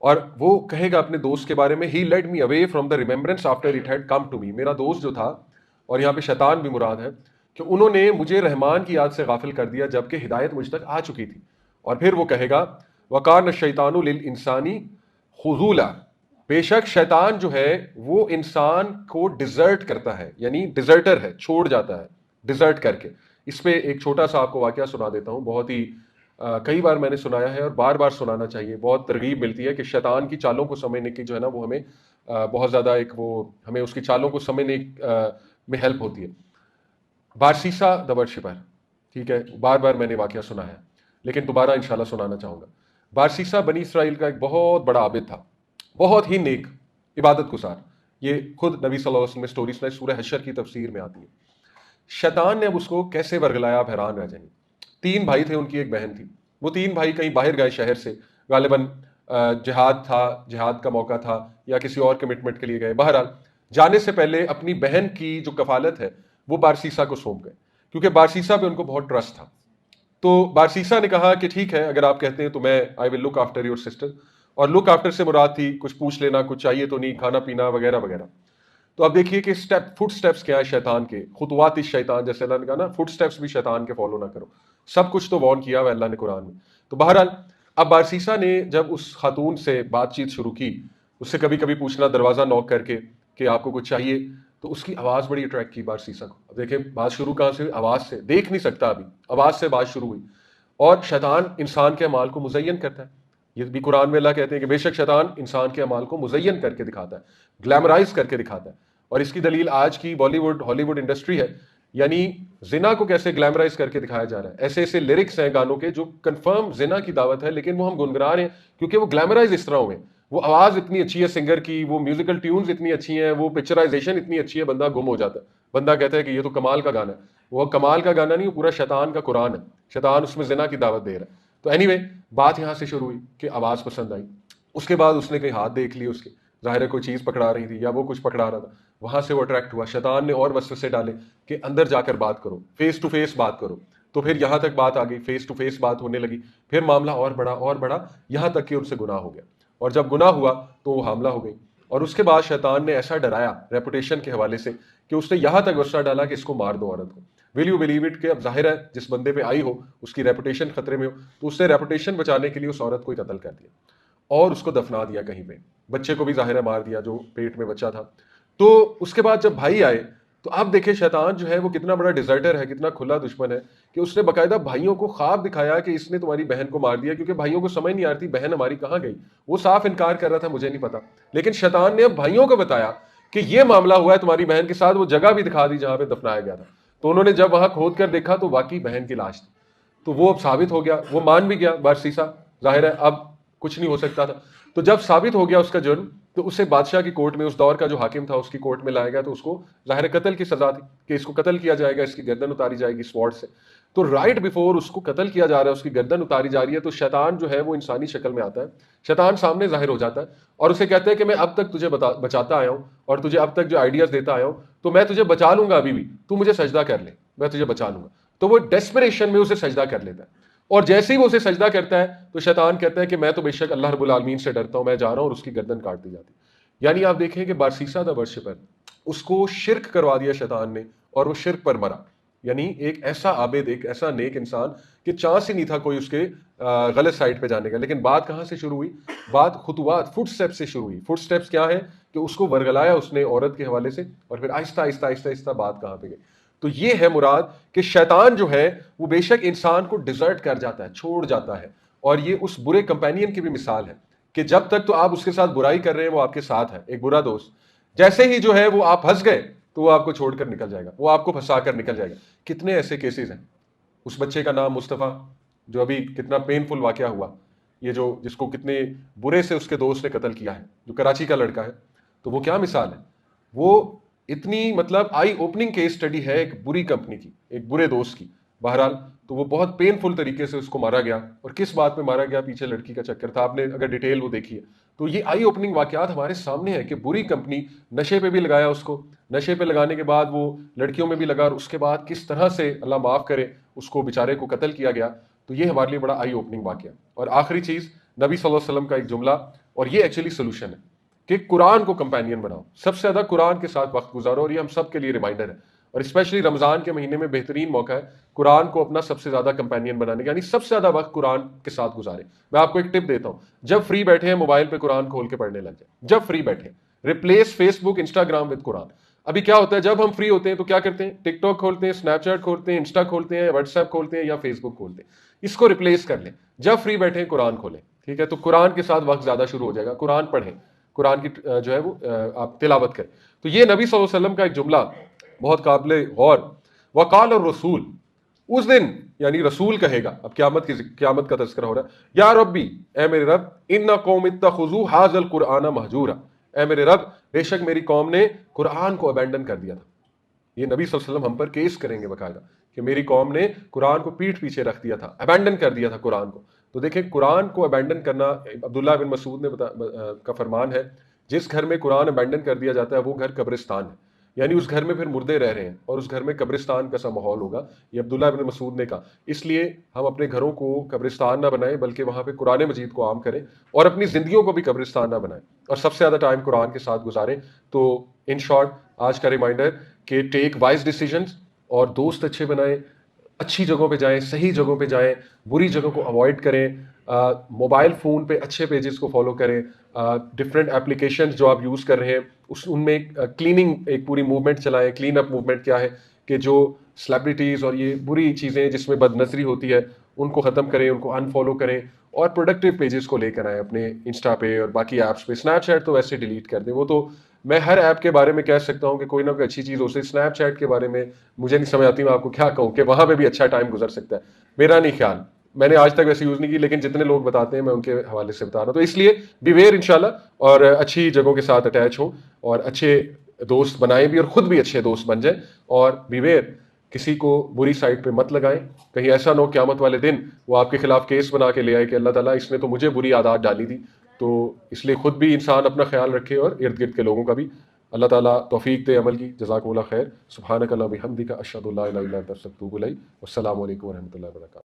اور وہ کہے گا اپنے دوست کے بارے میں he led me away from the remembrance after it had come to me, میرا دوست جو تھا، اور یہاں پہ شیطان بھی مراد ہے، کہ انہوں نے مجھے رحمان کی یاد سے غافل کر دیا جبکہ ہدایت مجھ تک آ چکی تھی۔ اور پھر وہ کہے گا وَقَانَ الشَّيْطَانُ لِلْإِنسَانِ خُذُولًا، بے شک شیطان جو ہے وہ انسان کو ڈیزرٹ کرتا ہے، یعنی ڈیزرٹر ہے، چھوڑ جاتا ہے ڈیزرٹ کر کے۔ اس پہ ایک چھوٹا سا آپ کو واقعہ سنا دیتا ہوں، بہت ہی کئی بار میں نے سنایا ہے اور بار بار سنانا چاہیے، بہت ترغیب ملتی ہے کہ شیطان کی چالوں کو سمجھنے کی جو ہے نا وہ ہمیں بہت زیادہ ایک وہ ہمیں اس کی چالوں کو سمجھنے میں ہیلپ ہوتی ہے۔ بارسیسا دا ورشپر، ٹھیک ہے، بار بار میں نے واقعہ سنا ہے لیکن دوبارہ انشاءاللہ سنانا چاہوں گا۔ بارسیسا بنی اسرائیل کا ایک بہت بڑا عابد تھا، بہت ہی نیک، عبادت گزار۔ یہ خود نبی صلی اللہ علیہ وسلم نے سٹوری سنائی، سورہ حشر کی تفسیر میں آتی ہے۔ شیطان نے اب اس کو کیسے ورگلایا، آپ حیران رہ جائیں گے۔ تین بھائی تھے، ان کی ایک بہن تھی، وہ تین بھائی کہیں باہر گئے شہر سے، غالباً جہاد تھا، جہاد کا موقع تھا یا کسی اور کمٹمنٹ کے لیے گئے، بہرحال جانے سے پہلے اپنی بہن کی جو کفالت ہے وہ بارسیسا کو سونپ گئے، کیونکہ بارسیسا پہ ان کو بہت ٹرسٹ تھا۔ تو بارسیسا نے کہا کہ ٹھیک ہے اگر آپ کہتے ہیں تو میں آئی ول لک آفٹر یور سسٹر، اور لک آفٹر سے مراد تھی کچھ پوچھ لینا، کچھ چاہیے تو نہیں، کھانا پینا وغیرہ وغیرہ۔ تو اب دیکھیے کہ فٹ سٹیپس کیا ہے شیطان کے، خطوات الشیطان، جیسے اللہ نے کہا نا فٹ سٹیپس بھی شیطان کے فالو نہ کرو، سب کچھ تو وارن کیا ہوا اللہ نے قرآن میں۔ تو بہرحال اب بارسیسا نے جب اس خاتون سے بات چیت شروع کی، اس سے کبھی کبھی پوچھنا دروازہ نوک کر کے کہ آپ کو کچھ چاہیے، تو اس کی آواز بڑی اٹریکٹ کی بارسیسا کو۔ اب دیکھیں بات شروع کہاں سے ہوئی؟ آواز سے، دیکھ نہیں سکتا ابھی، آواز سے بات شروع ہوئی۔ اور شیطان انسان کے اعمال کو مزین کرتا ہے، یہ بھی قرآن میں اللہ کہتے ہیں کہ بے شک شیطان انسان کے اعمال کو مزین کر کے دکھاتا ہے، گلیمرائز کر کے دکھاتا ہے۔ اور اس کی دلیل آج کی بالی ووڈ ہالی ووڈ انڈسٹری ہے، یعنی زنا کو کیسے گلیمرائز کر کے دکھایا جا رہا ہے۔ ایسے ایسے لیرکس ہیں گانوں کے جو کنفرم زنا کی دعوت ہے، لیکن وہ ہم گنگنا رہے ہیں کیونکہ وہ گلیمرائز اس طرح ہوئے، وہ آواز اتنی اچھی ہے سنگر کی، وہ میوزیکل ٹیونز اتنی اچھی ہیں، وہ پکچرائزیشن اتنی اچھی ہے، بندہ گم ہو جاتا ہے، بندہ کہتا ہے کہ یہ تو کمال کا گانا ہے۔ وہ کمال کا گانا نہیں، وہ پورا شیطان کا قرآن ہے، شیطان اس میں زنا کی دعوت دے رہا ہے۔ تو اینی وے بات یہاں سے شروع ہوئی کہ آواز پسند آئی، اس کے بعد اس نے کہیں ہاتھ دیکھ لیے، اس کے ظاہر ہے کوئی چیز پکڑا رہی تھی یا وہ کچھ پکڑا رہا تھا، وہاں سے وہ اٹریکٹ ہوا۔ شیطان نے اور وسوسے ڈالے کہ اندر جا کر بات کرو، فیس ٹو فیس بات کرو۔ تو پھر یہاں تک بات آ گئی، فیس ٹو فیس بات ہونے لگی، پھر معاملہ اور بڑا، یہاں تک کہ ان سے گناہ ہو گیا، اور جب گناہ ہوا تو وہ حاملہ ہو گئی۔ اور اس کے بعد شیطان نے ایسا ڈرایا ریپوٹیشن کے حوالے سے کہ اس نے یہاں تک وسوسہ ڈالا کہ اس کو مار دو عورت کو۔ ول یو بلیو اٹ کہ اب ظاہر ہے جس بندے پہ آئی ہو اس کی ریپوٹیشن خطرے میں ہو، تو اس نے ریپوٹیشن بچانے کے لیے اس عورت کو ہی قتل کر دیا اور اس کو دفنا دیا کہیں پہ، بچے کو بھی ظاہر ہے مار دیا جو پیٹ میں بچہ تھا۔ تو اس کے بعد جب بھائی آئے تو اب دیکھیں شیطان جو ہے وہ کتنا بڑا ڈیزرٹر ہے، کتنا کھلا دشمن ہے، کہ اس نے باقاعدہ بھائیوں کو خواب دکھایا کہ اس نے تمہاری بہن کو مار دیا، کیونکہ بھائیوں کو سمجھ نہیں آتی بہن ہماری کہاں گئی، وہ صاف انکار کر رہا تھا مجھے نہیں پتا، لیکن شیطان نے اب بھائیوں کو بتایا کہ یہ معاملہ ہوا ہے تمہاری بہن کے ساتھ، وہ جگہ بھی دکھا دی جہاں پہ دفنایا گیا تھا۔ تو انہوں نے جب وہاں کھود کر دیکھا تو واقعی بہن کی لاش تھی، تو وہ اب ثابت ہو گیا، وہ مان بھی گیا بارسیسا، ظاہر ہے اب کچھ نہیں ہو سکتا تھا۔ تو جب ثابت ہو گیا اس کا جرم تو اسے بادشاہ کی کورٹ میں، اس دور کا جو حاکم تھا اس کی کورٹ میں لایا گیا، تو اس کو ظاہر قتل کی سزا تھی کہ اس کو قتل کیا جائے گا، اس کی گردن اتاری جائے گی سوارڈ سے۔ تو رائٹ بیفور اس کو قتل کیا جا رہا ہے، اس کی گردن اتاری جا رہی ہے، تو شیطان جو ہے وہ انسانی شکل میں آتا ہے، شیطان سامنے ظاہر ہو جاتا ہے اور اسے کہتا ہے کہ میں اب تک تجھے بچاتا آیا ہوں اور تجھے اب تک جو آئیڈیاز دیتا آیا ہوں، تو میں تجھے بچا لوں گا، ابھی بھی تو مجھے سجدہ کر لے، میں تجھے بچا لوں گا۔ تو وہ ڈیسپریشن میں اسے سجدہ کر لیتا ہے، اور جیسے ہی وہ اسے سجدہ کرتا ہے تو شیطان کہتا ہے کہ میں تو بے شک اللہ رب العالمین سے ڈرتا ہوں، میں جا رہا ہوں، اور اس کی گردن کاٹ دی جاتی۔ یعنی آپ دیکھیں کہ بارسیسا دا ورشپر، اس کو شرک کروا دیا شیطان نے اور وہ شرک پر مرا، یعنی ایک ایسا عابد، ایک ایسا نیک انسان کہ چانس ہی نہیں تھا کوئی اس کے غلط سائڈ پہ جانے کا۔ لیکن بات کہاں سے شروع ہوئی؟ بات خطوات، فٹ سٹیپ سے شروع ہوئی۔ فٹ سٹیپس کیا ہے کہ اس کو ورگلایا اس نے عورت کے حوالے سے، اور پھر آہستہ آہستہ آہستہ آہستہ بات کہاں پہ گئی۔ تو یہ ہے مراد کہ شیطان جو ہے وہ بے شک انسان کو ڈیزرٹ کر جاتا ہے، چھوڑ جاتا ہے، اور یہ اس برے کمپینین کی بھی مثال ہے کہ جب تک تو آپ اس کے ساتھ برائی کر رہے ہیں وہ آپ کے ساتھ ہے، ایک برا دوست، جیسے ہی جو ہے وہ آپ پھنس گئے تو وہ آپ کو چھوڑ کر نکل جائے گا، وہ آپ کو پھنسا کر نکل جائے گا۔ کتنے ایسے کیسز ہیں، اس بچے کا نام مصطفیٰ جو ابھی کتنا پینفل واقعہ ہوا، یہ جو جس کو کتنے برے سے اس کے دوست نے قتل کیا ہے، جو کراچی کا لڑکا ہے، تو وہ کیا مثال ہے، وہ اتنی مطلب آئی اوپننگ کیس اسٹڈی ہے ایک بری کمپنی کی، ایک برے دوست کی۔ بہرحال تو وہ بہت پینفل طریقے سے اس کو مارا گیا، اور کس بات میں مارا گیا، پیچھے لڑکی کا چکر تھا، آپ نے اگر ڈیٹیل وہ دیکھی ہے تو یہ آئی اوپننگ واقعات ہمارے سامنے ہے کہ بری کمپنی، نشے پہ بھی لگایا اس کو، نشے پہ لگانے کے بعد وہ لڑکیوں میں بھی لگا، اور اس کے بعد کس طرح سے اللہ معاف کرے اس کو بیچارے کو قتل کیا گیا۔ تو یہ ہمارے لیے بڑا آئی اوپننگ واقعہ۔ اور آخری چیز، نبی صلی اللہ علیہ وسلم کا ایک جملہ اور یہ ایکچولی سولوشن ہے کہ قرآن کو کمپینین بناؤ، سب سے زیادہ قرآن کے ساتھ وقت گزارو، اور یہ ہم سب کے لیے ریمائنڈر ہے، اور اسپیشلی رمضان کے مہینے میں بہترین موقع ہے قرآن کو اپنا سب سے زیادہ کمپینین بنانے کا، یعنی سب سے زیادہ وقت قرآن کے ساتھ گزارے۔ میں آپ کو ایک ٹپ دیتا ہوں، جب فری بیٹھے ہیں موبائل پہ قرآن کھول کے پڑھنے لگ جائیں، جب فری بیٹھے replace Facebook Instagram with Quran. ابھی کیا ہوتا ہے جب ہم فری ہوتے ہیں تو کیا کرتے ہیں، ٹک ٹاک کھولتے ہیں، اسنیپ چیٹ کھولتے ہیں، انسٹا کھولتے ہیں، واٹس ایپ کھولتے ہیں یا فیس بک کھولتے ہیں۔ اس کو ریپلیس کر لیں، جب فری بیٹھے ہیں قرآن کھولیں، ٹھیک ہے؟ تو قرآن کے ساتھ وقت زیادہ شروع ہو جائے گا، قرآن پڑھیں، قرآن کی جو ہے وہ آپ تلاوت کریں۔ تو یہ نبی صلی اللہ علیہ وسلم کا ایک جملہ بہت قابل غور، وقال الرسول، اس دن یعنی رسول کہے گا، اب قیامت کا تذکرہ ہو رہا ہے، یا ربی، اے میرے رب، ان قوم اتخذوا ھذا القرآن مہجورا، اے میرے رب بے شک میری قوم نے قرآن کو ابینڈن کر دیا تھا۔ یہ نبی صلی اللہ علیہ وسلم ہم پر کیس کریں گے باقاعدہ کہ میری قوم نے قرآن کو پیٹھ پیچھے رکھ دیا تھا، ابینڈن کر دیا تھا قرآن کو۔ تو دیکھیں قرآن کو ابینڈن کرنا، عبداللہ بن مسعود کا فرمان ہے، جس گھر میں قرآن ابینڈن کر دیا جاتا ہے وہ گھر قبرستان ہے، یعنی اس گھر میں پھر مردے رہ رہے ہیں اور اس گھر میں قبرستان کا سا ماحول ہوگا۔ یہ عبداللہ بن مسعود نے کہا۔ اس لیے ہم اپنے گھروں کو قبرستان نہ بنائیں، بلکہ وہاں پہ قرآن مجید کو عام کریں، اور اپنی زندگیوں کو بھی قبرستان نہ بنائیں، اور سب سے زیادہ ٹائم قرآن کے ساتھ گزاریں۔ تو ان شارٹ آج کا ریمائنڈر کہ ٹیک وائز ڈیسیجنز، اور دوست اچھے بنائیں، اچھی جگہوں پہ جائیں، صحیح جگہوں پہ جائیں، بری جگہوں کو اوائڈ کریں، موبائل فون پہ اچھے پیجز کو فالو کریں، ڈفرینٹ اپلیکیشنز جو آپ یوز کر رہے ہیں ان میں کلیننگ ایک پوری موومنٹ چلائیں۔ کلین اپ موومنٹ کیا ہے کہ جو سلیبریٹیز اور یہ بری چیزیں جس میں بد نظری ہوتی ہے ان کو ختم کریں، ان کو ان فالو کریں، اور پروڈکٹیو پیجز کو لے کر آئیں اپنے انسٹا پہ اور باقی ایپس پہ۔ اسنیپ چیٹ تو ویسے ڈیلیٹ کر دیں، وہ تو میں ہر ایپ کے بارے میں کہہ سکتا ہوں کہ کوئی نہ کوئی اچھی چیز ہو سکتی۔ اسنیپ چیٹ کے بارے میں مجھے نہیں سمجھ آتی، میں آپ کو کیا کہوں کہ وہاں پہ بھی اچھا ٹائم گزر سکتا ہے، میرا نہیں خیال، میں نے آج تک ویسے یوز نہیں کی، لیکن جتنے لوگ بتاتے ہیں میں ان کے حوالے سے بتا رہا ہوں۔ تو اس لیے بی ویئر انشاءاللہ، اور اچھی جگہوں کے ساتھ اٹیچ ہوں، اور اچھے دوست بنائیں بھی، اور خود بھی اچھے دوست بن جائیں، اور بی ویئر کسی کو بری سائٹ پہ مت لگائیں، کہیں ایسا نہ ہو قیامت والے دن وہ آپ کے خلاف کیس بنا کے لے آئے کہ اللہ تعالیٰ اس نے تو مجھے بری عادات ڈالی تھی۔ تو اس لیے خود بھی انسان اپنا خیال رکھے اور ارد گرد کے لوگوں کا بھی۔ اللہ تعالیٰ توفیق دے عمل کی۔ جزاکم اللہ خیر۔ سبحانک اللہم وبحمدک، اشہد ان لا الہ الا انت، استغفرک واتوب الیک۔ والسلام علیکم ورحمۃ اللہ وبرکاتہ۔